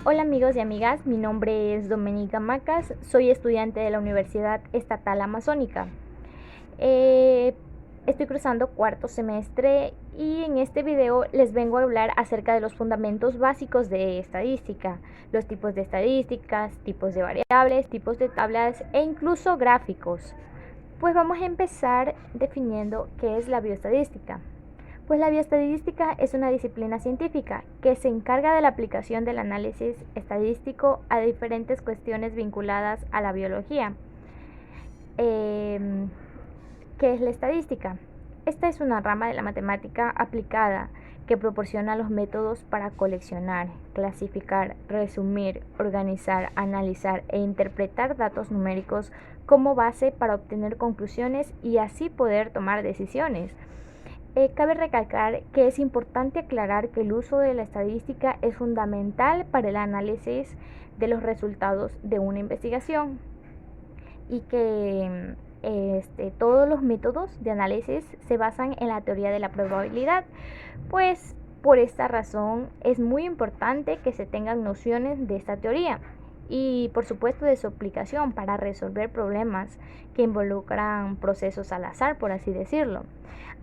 Hola amigos y amigas, mi nombre es Domenica Macas, soy estudiante de la Universidad Estatal Amazónica. Eh, Estoy cursando cuarto semestre y en este video les vengo a hablar acerca de los fundamentos básicos de estadística, los tipos de estadísticas, tipos de variables, tipos de tablas e incluso gráficos. Pues vamos a empezar definiendo qué es la bioestadística. Pues la bioestadística es una disciplina científica que se encarga de la aplicación del análisis estadístico a diferentes cuestiones vinculadas a la biología. ¿Qué es la estadística? Esta es una rama de la matemática aplicada que proporciona los métodos para coleccionar, clasificar, resumir, organizar, analizar e interpretar datos numéricos como base para obtener conclusiones y así poder tomar decisiones. Cabe recalcar que es importante aclarar que el uso de la estadística es fundamental para el análisis de los resultados de una investigación y que todos los métodos de análisis se basan en la teoría de la probabilidad. Pues por esta razón es muy importante que se tengan nociones de esta teoría y por supuesto de su aplicación para resolver problemas que involucran procesos al azar, por así decirlo.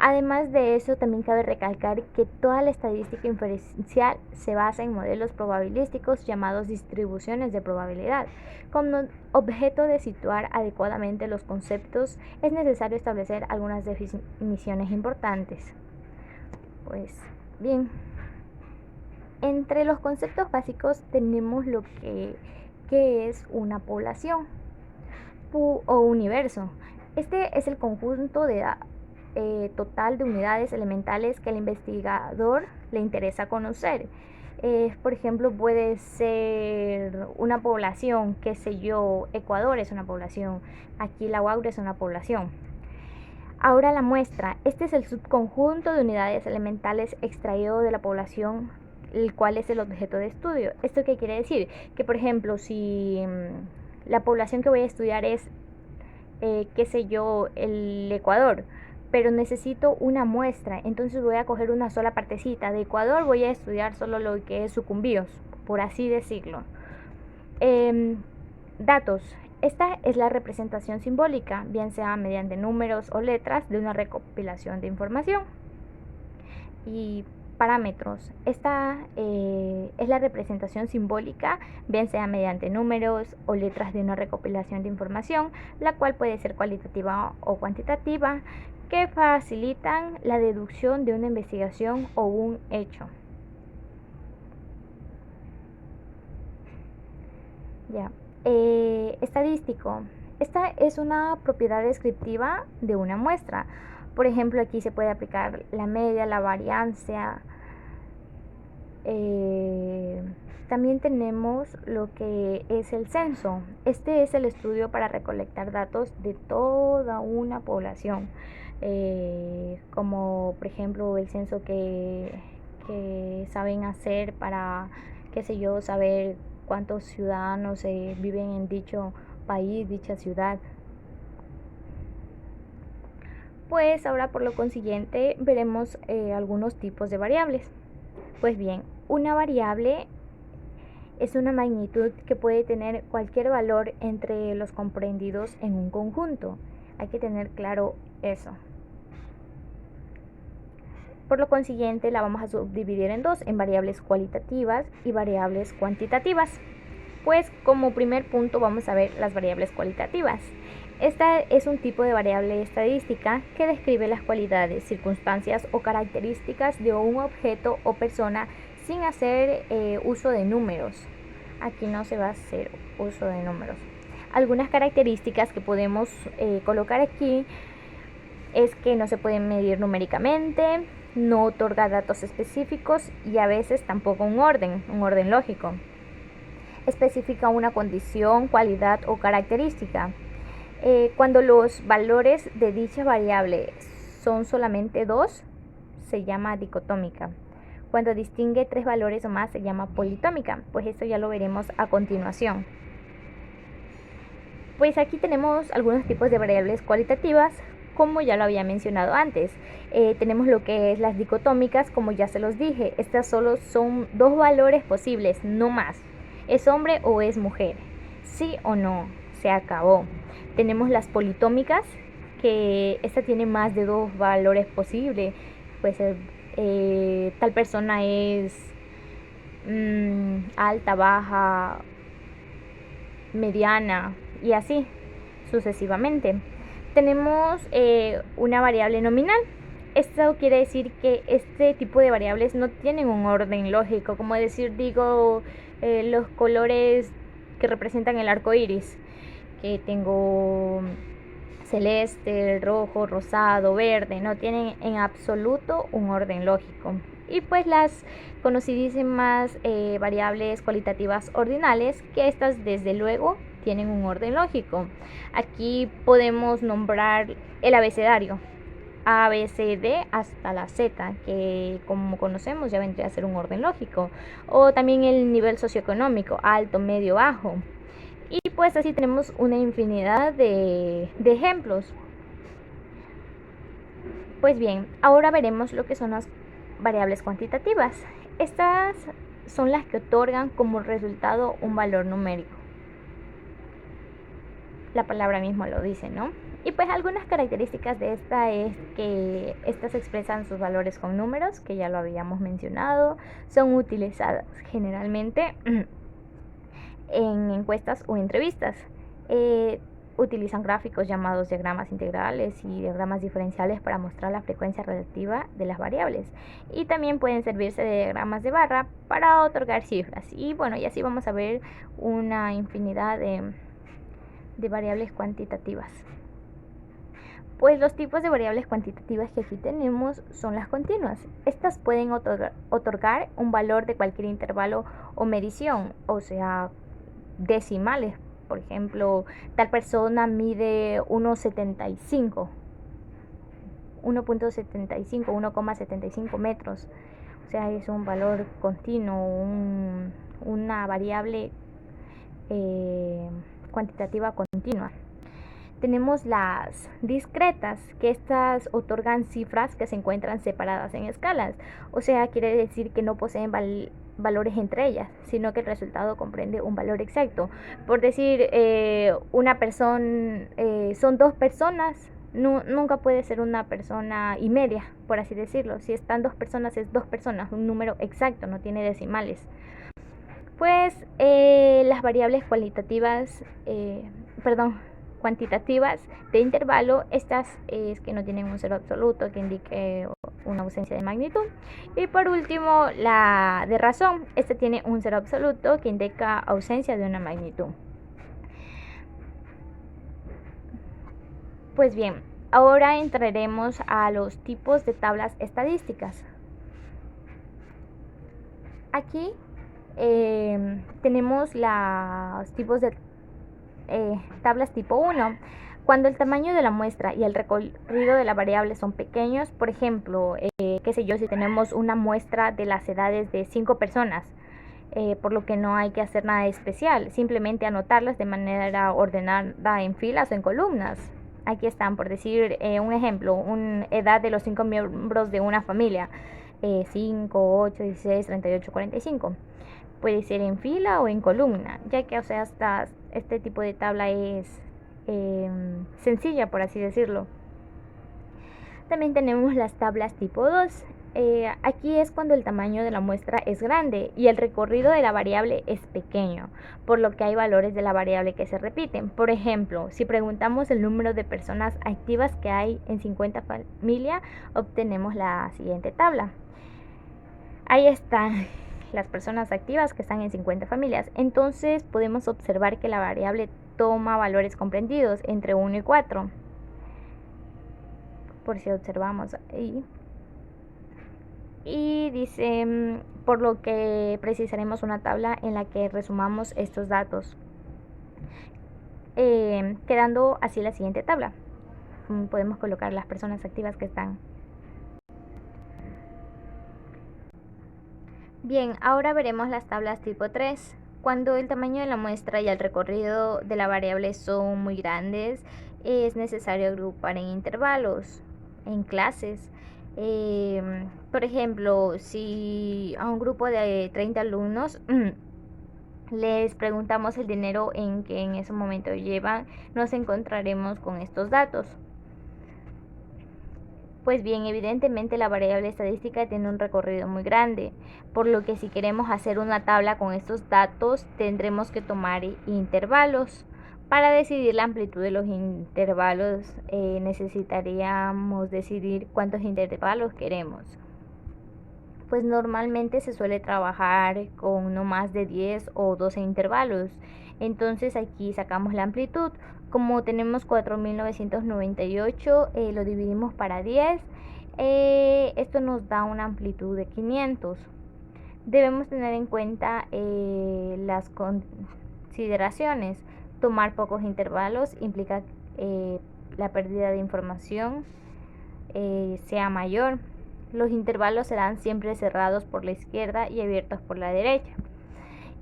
Además de eso, también cabe recalcar que toda la estadística inferencial se basa en modelos probabilísticos llamados distribuciones de probabilidad. Como objeto de situar adecuadamente los conceptos, es necesario establecer algunas definiciones importantes. Pues bien, entre los conceptos básicos tenemos lo que es una población o universo. Este es el conjunto total de unidades elementales que al investigador le interesa conocer. Por ejemplo, puede ser una población, qué sé yo, Ecuador es una población, aquí la Guaura es una población. Ahora la muestra. Este es el subconjunto de unidades elementales extraído de la población, el cual es el objeto de estudio. ¿Esto qué quiere decir? Que por ejemplo, si la población que voy a estudiar es, qué sé yo, el Ecuador, pero necesito una muestra, entonces voy a coger una sola partecita de Ecuador, voy a estudiar solo lo que es Sucumbíos, por así decirlo. Datos. Esta es la representación simbólica, bien sea mediante números o letras, de una recopilación de información. Y parámetros. Esta es la representación simbólica, bien sea mediante números o letras de una recopilación de información, la cual puede ser cualitativa o cuantitativa, que facilitan la deducción de una investigación o un hecho. Ya. Estadístico. Esta es una propiedad descriptiva de una muestra. Por ejemplo, aquí se puede aplicar la media, la varianza. También tenemos lo que es el censo. Este es el estudio para recolectar datos de toda una población, como por ejemplo el censo que saben hacer para, qué sé yo, saber cuántos ciudadanos viven en dicho país, dicha ciudad. Pues ahora por lo consiguiente veremos algunos tipos de variables. Pues bien, una variable es una magnitud que puede tener cualquier valor entre los comprendidos en un conjunto. Hay que tener claro eso. Por lo consiguiente, la vamos a subdividir en dos, en variables cualitativas y variables cuantitativas. Pues como primer punto vamos a ver las variables cualitativas. Esta es un tipo de variable estadística que describe las cualidades, circunstancias o características de un objeto o persona sin hacer uso de números. Aquí no se va a hacer uso de números. Algunas características que podemos colocar aquí es que no se pueden medir numéricamente, no otorga datos específicos y a veces tampoco un orden lógico. Especifica una condición, cualidad o característica. Cuando los valores de dicha variable son solamente dos, se llama dicotómica. Cuando distingue tres valores o más, se llama politómica. Pues esto ya lo veremos a continuación. Pues aquí tenemos algunos tipos de variables cualitativas, como ya lo había mencionado antes. Tenemos lo que es las dicotómicas, como ya se los dije. Estas solo son dos valores posibles, no más. ¿Es hombre o es mujer? Sí o no, se acabó. Tenemos las politómicas, que esta tiene más de dos valores posibles. Puede ser tal persona es alta, baja, mediana y así sucesivamente. Tenemos una variable nominal. Esto quiere decir que este tipo de variables no tienen un orden lógico, como decir, digo, los colores que representan el arco iris, que tengo celeste, rojo, rosado, verde, no tienen en absoluto un orden lógico. Y pues las conocidísimas variables cualitativas ordinales, que estas desde luego tienen un orden lógico. Aquí podemos nombrar el abecedario, A, B, C, D hasta la Z, que como conocemos ya vendría a ser un orden lógico. O también el nivel socioeconómico, alto, medio, bajo. Y pues así tenemos una infinidad de ejemplos. Pues bien, ahora veremos lo que son las variables cuantitativas. Estas son las que otorgan como resultado un valor numérico. La palabra mismo lo dice, ¿no? Y pues algunas características de esta es que estas expresan sus valores con números, que ya lo habíamos mencionado, son utilizadas generalmente en encuestas o entrevistas. Utilizan gráficos llamados diagramas integrales y diagramas diferenciales para mostrar la frecuencia relativa de las variables. Y también pueden servirse de diagramas de barra para otorgar cifras. Y bueno, y así vamos a ver una infinidad de variables cuantitativas. Pues los tipos de variables cuantitativas que aquí tenemos son las continuas. Estas pueden otorgar un valor de cualquier intervalo o medición, o sea, decimales. Por ejemplo, tal persona mide 1,75, 1,75 metros. O sea, es un valor continuo, una variable cuantitativa continua. Tenemos las discretas, que estas otorgan cifras que se encuentran separadas en escalas. O sea, quiere decir que no poseen valores entre ellas, sino que el resultado comprende un valor exacto. Por decir, una persona, son dos personas, nunca puede ser una persona y media, por así decirlo. Si están dos personas, es dos personas, un número exacto, no tiene decimales. Pues las variables cuantitativas de intervalo, estas es que no tienen un cero absoluto que indique una ausencia de magnitud. Y por último, la de razón, esta tiene un cero absoluto que indica ausencia de una magnitud. Pues bien, ahora entraremos a los tipos de tablas estadísticas. Aquí tenemos los tipos de tablas tipo 1. Cuando el tamaño de la muestra y el recorrido de la variable son pequeños, por ejemplo, qué sé yo, si tenemos una muestra de las edades de 5 personas, por lo que no hay que hacer nada especial, simplemente anotarlas de manera ordenada en filas o en columnas. Aquí están, por decir un ejemplo, una edad de los 5 miembros de una familia, 5, 8, 16, 38, 45. Puede ser en fila o en columna, ya que, o sea, este tipo de tabla es sencilla, por así decirlo. También tenemos las tablas tipo 2. Aquí es cuando el tamaño de la muestra es grande y el recorrido de la variable es pequeño, por lo que hay valores de la variable que se repiten. Por ejemplo, si preguntamos el número de personas activas que hay en 50 familias, obtenemos la siguiente tabla. Ahí están las personas activas que están en 50 familias. Entonces podemos observar que la variable toma valores comprendidos entre 1 y 4. Por si observamos ahí. Y dice, por lo que precisaremos una tabla en la que resumamos estos datos, quedando así la siguiente tabla. Podemos colocar las personas activas que están. Bien, ahora veremos las tablas tipo 3. Cuando el tamaño de la muestra y el recorrido de la variable son muy grandes, es necesario agrupar en intervalos, en clases. Por ejemplo, si a un grupo de 30 alumnos les preguntamos el dinero en que en ese momento llevan, nos encontraremos con estos datos. Pues bien, evidentemente la variable estadística tiene un recorrido muy grande, por lo que si queremos hacer una tabla con estos datos tendremos que tomar intervalos. Para decidir la amplitud de los intervalos necesitaríamos decidir cuántos intervalos queremos. Pues normalmente se suele trabajar con no más de 10 o 12 intervalos. Entonces aquí sacamos la amplitud. Como tenemos 4.998, lo dividimos para 10. Esto nos da una amplitud de 500. Debemos tener en cuenta las consideraciones. Tomar pocos intervalos implica la pérdida de información sea mayor. Los intervalos serán siempre cerrados por la izquierda y abiertos por la derecha.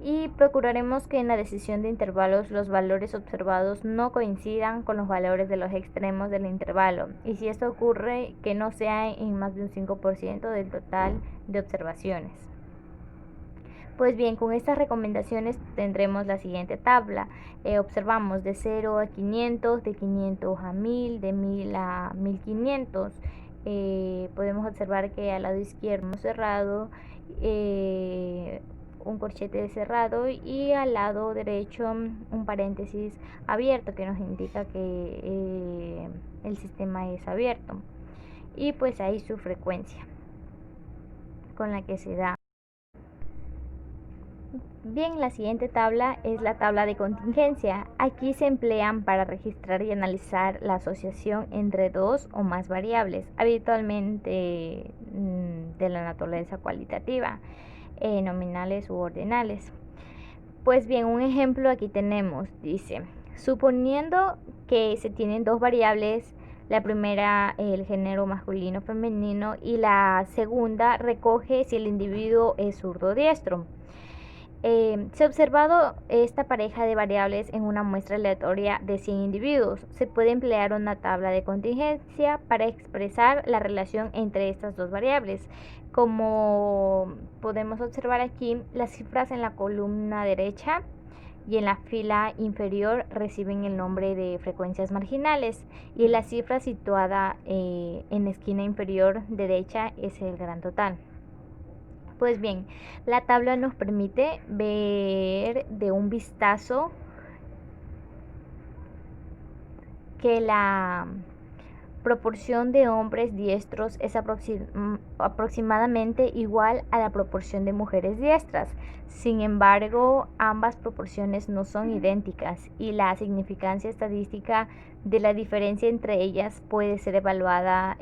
Y procuraremos que en la decisión de intervalos los valores observados no coincidan con los valores de los extremos del intervalo. Y si esto ocurre, que no sea en más de un 5% del total de observaciones. Pues bien, con estas recomendaciones tendremos la siguiente tabla. Observamos de 0 a 500, de 500 a 1000, de 1000 a 1500. Podemos observar que al lado izquierdo cerrado, un corchete cerrado, y al lado derecho un paréntesis abierto que nos indica que el sistema es abierto, y pues ahí su frecuencia con la que se da. Bien, la siguiente tabla es la tabla de contingencia. Aquí se emplean para registrar y analizar la asociación entre dos o más variables, habitualmente de la naturaleza cualitativa, nominales u ordinales. Pues bien, un ejemplo aquí tenemos, dice, suponiendo que se tienen dos variables, la primera el género masculino o femenino y la segunda recoge si el individuo es zurdo o diestro. Se ha observado esta pareja de variables en una muestra aleatoria de 100 individuos. Se puede emplear una tabla de contingencia para expresar la relación entre estas dos variables. Como podemos observar aquí, las cifras en la columna derecha y en la fila inferior reciben el nombre de frecuencias marginales, y la cifra situada en la esquina inferior derecha es el gran total. Pues bien, la tabla nos permite ver de un vistazo que la proporción de hombres diestros es aproximadamente igual a la proporción de mujeres diestras. Sin embargo, ambas proporciones no son idénticas, y la significancia estadística de la diferencia entre ellas puede ser evaluada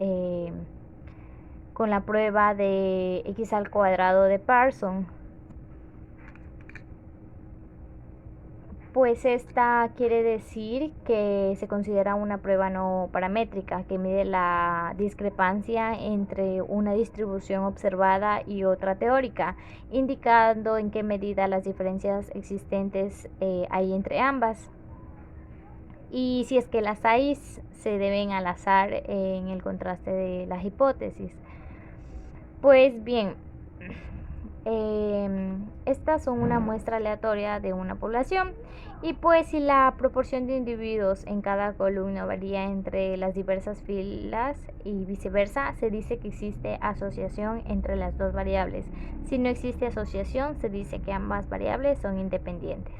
con la prueba de x al cuadrado de Parsons. Pues esta quiere decir que se considera una prueba no paramétrica que mide la discrepancia entre una distribución observada y otra teórica, indicando en qué medida las diferencias existentes hay entre ambas, y si es que las hay, se deben al azar en el contraste de las hipótesis. Pues bien, estas son una muestra aleatoria de una población, y pues si la proporción de individuos en cada columna varía entre las diversas filas y viceversa, se dice que existe asociación entre las dos variables. Si no existe asociación, se dice que ambas variables son independientes.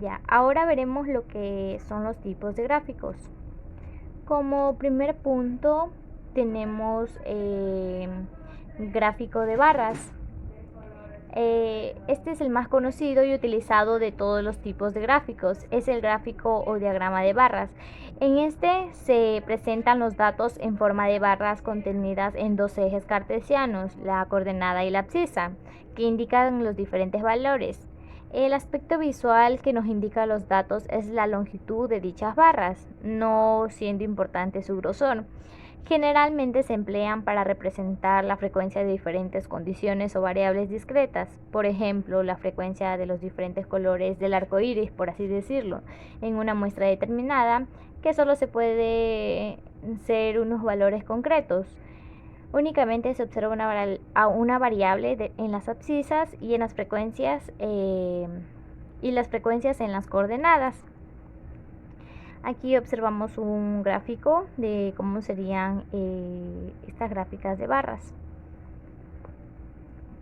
Ya, ahora veremos lo que son los tipos de gráficos. Como primer punto tenemos gráfico de barras. Este es el más conocido y utilizado de todos los tipos de gráficos. Es el gráfico o diagrama de barras. En este se presentan los datos en forma de barras contenidas en dos ejes cartesianos, la coordenada y la abscisa, que indican los diferentes valores. El aspecto visual que nos indica los datos es la longitud de dichas barras, no siendo importante su grosor. Generalmente se emplean para representar la frecuencia de diferentes condiciones o variables discretas, por ejemplo, la frecuencia de los diferentes colores del arco iris, por así decirlo, en una muestra determinada, que solo se puede ser unos valores concretos. Únicamente se observa una variable en las abscisas y en las frecuencias en las coordenadas. Aquí observamos un gráfico de cómo serían estas gráficas de barras.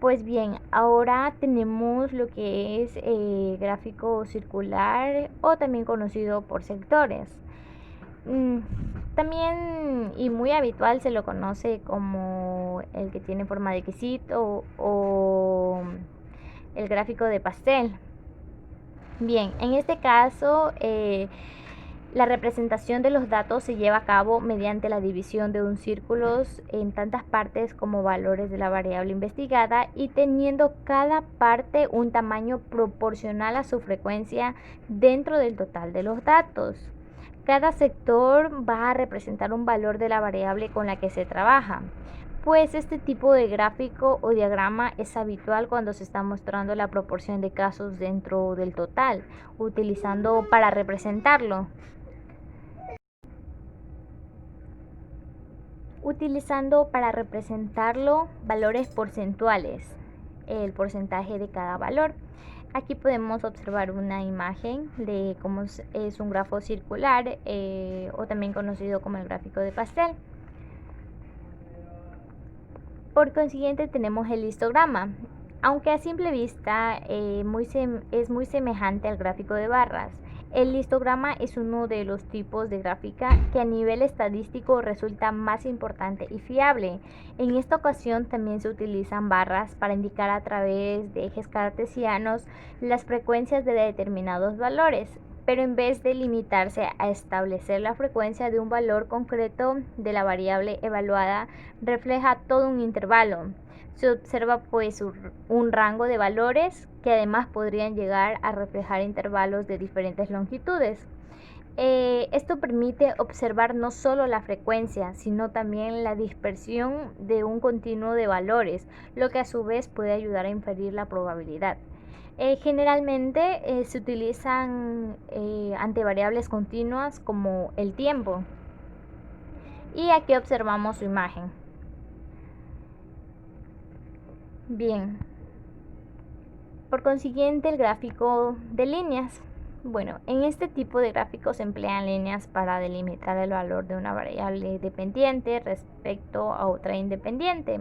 Pues bien, ahora tenemos lo que es gráfico circular o también conocido por sectores. También y muy habitual se lo conoce como el que tiene forma de quesito o el gráfico de pastel. Bien, en este caso la representación de los datos se lleva a cabo mediante la división de un círculo en tantas partes como valores de la variable investigada y teniendo cada parte un tamaño proporcional a su frecuencia dentro del total de los datos. Cada sector va a representar un valor de la variable con la que se trabaja. Pues este tipo de gráfico o diagrama es habitual cuando se está mostrando la proporción de casos dentro del total, utilizando para representarlo valores porcentuales, el porcentaje de cada valor. Aquí podemos observar una imagen de cómo es un grafo circular o también conocido como el gráfico de pastel. Por consiguiente tenemos el histograma, aunque a simple vista es muy semejante al gráfico de barras. El histograma es uno de los tipos de gráfica que a nivel estadístico resulta más importante y fiable. En esta ocasión también se utilizan barras para indicar a través de ejes cartesianos las frecuencias de determinados valores, pero en vez de limitarse a establecer la frecuencia de un valor concreto de la variable evaluada, refleja todo un intervalo. Se observa pues un rango de valores que además podrían llegar a reflejar intervalos de diferentes longitudes. Esto permite observar no solo la frecuencia, sino también la dispersión de un continuo de valores, lo que a su vez puede ayudar a inferir la probabilidad. Generalmente se utilizan ante variables continuas como el tiempo. Y aquí observamos su imagen. Bien, por consiguiente el gráfico de líneas. Bueno, en este tipo de gráficos se emplean líneas para delimitar el valor de una variable dependiente respecto a otra independiente.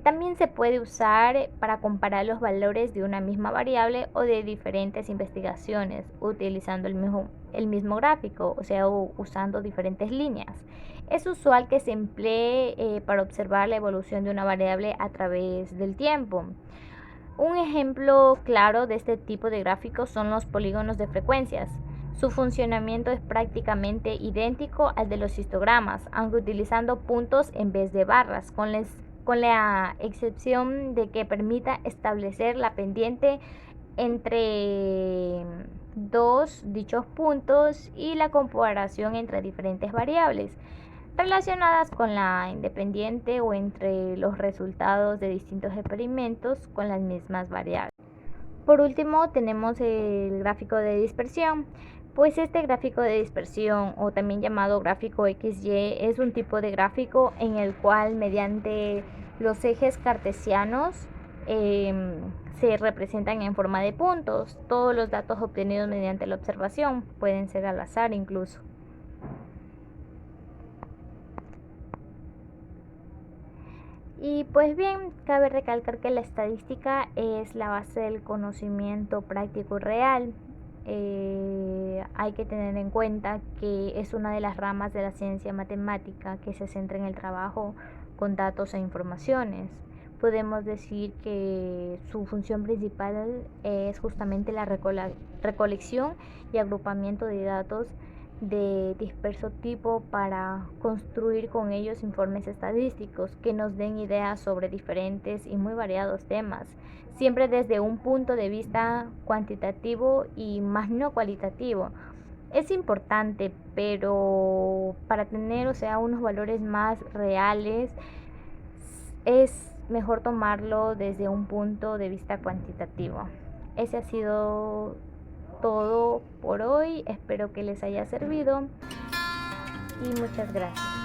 También se puede usar para comparar los valores de una misma variable o de diferentes investigaciones utilizando el mismo gráfico, o sea, usando diferentes líneas. Es usual que se emplee para observar la evolución de una variable a través del tiempo. Un ejemplo claro de este tipo de gráficos son los polígonos de frecuencias. Su funcionamiento es prácticamente idéntico al de los histogramas, aunque utilizando puntos en vez de barras, con la excepción de que permita establecer la pendiente entre dichos puntos y la comparación entre diferentes variables relacionadas con la independiente o entre los resultados de distintos experimentos con las mismas variables. Por último tenemos el gráfico de dispersión. Pues este gráfico de dispersión, o también llamado gráfico XY, es un tipo de gráfico en el cual mediante los ejes cartesianos se representan en forma de puntos. Todos los datos obtenidos mediante la observación pueden ser al azar incluso. Y pues bien, cabe recalcar que la estadística es la base del conocimiento práctico y real. Hay que tener en cuenta que es una de las ramas de la ciencia matemática que se centra en el trabajo con datos e informaciones. Podemos decir que su función principal es justamente la recolección y agrupamiento de datos de disperso tipo para construir con ellos informes estadísticos que nos den ideas sobre diferentes y muy variados temas, siempre desde un punto de vista cuantitativo y más no cualitativo. Es importante, pero para tener, unos valores más reales, es mejor tomarlo desde un punto de vista cuantitativo. Ese ha sido todo por hoy, espero que les haya servido y muchas gracias.